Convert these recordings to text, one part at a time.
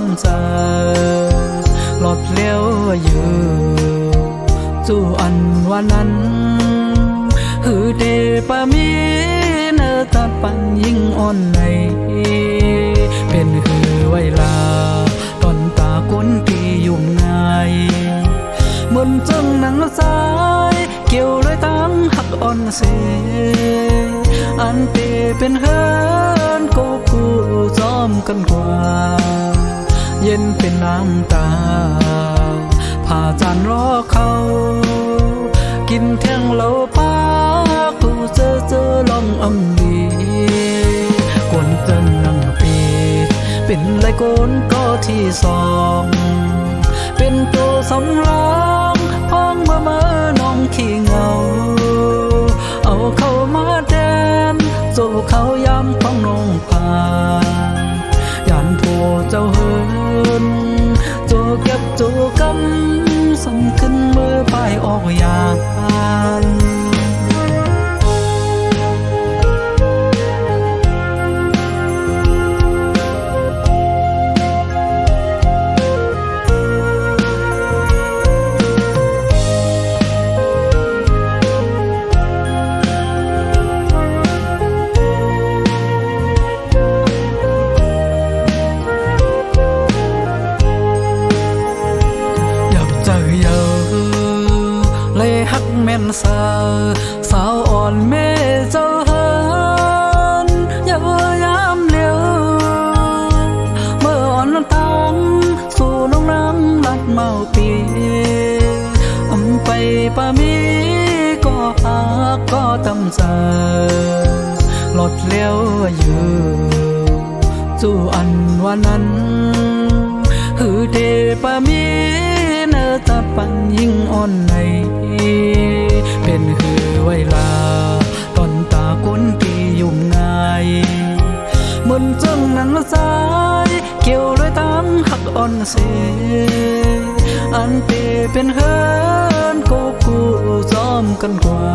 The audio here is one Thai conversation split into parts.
tâm giờ lọt leoอยู่จู่อันวันนั้นหือเดปามีเนอตัดปันยิ่งอ่อนในเป็นหือไวลาตอนตาก้นปียุ่มง่ายมนจึงหนังสายเกี่ยวเลยตั้งหักอ่อนเสอันเปเป็นเฮินกูกูจอมกันกว่าเย็นเป็นน้ำตาผ่าจานรอเขากินเที่ยงเหล้าป้ากูเจอลองอำดีกวนเติงนั่งปีเป็นไรโกนก็ที่สองเป็นตัวสำรองพ้องมาน้องขี้เหงาเอาเข้ามาแดนโจเขายำของน้องพายันผัวเจ้าเฮินโจเก็บโจกำสำขึ้นเมื่อไปออกยานแม่นสาวอ่อนแม่เจ้าเฮินอย่าพยายามเลี้ยวเมื่ออ่อนน้ำตาสู่น้องน้ำลัดเมาปีไปปามีก็หาก็ตำใจหลดเลี้ยวอยู่จู่อันวันนั้นหือเดปามีเนอตาปันยิ่งอ่อนในเป็นหือไวลาตอนตาก้นปียุ่มง่ายมนจึงหนังสายเกี่ยวเลยตั้งหักอ่อนเสอันเปเป็นเฮินกูจอมกันกว่า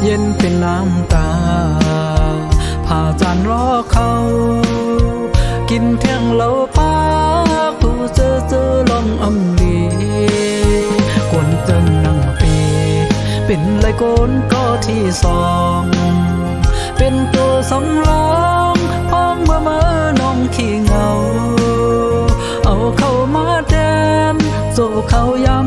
เย็นเป็นน้ำตาผ่าจานรอเขากินเที่ยงเหล้าป้ากูเจอลองอำดีกวนเติงนั่งปีเป็นไรโกนก็ที่สองเป็นตัวสำรองพ้องมาน้องขี้เหงาเอาเข้ามาแดนโจเขายา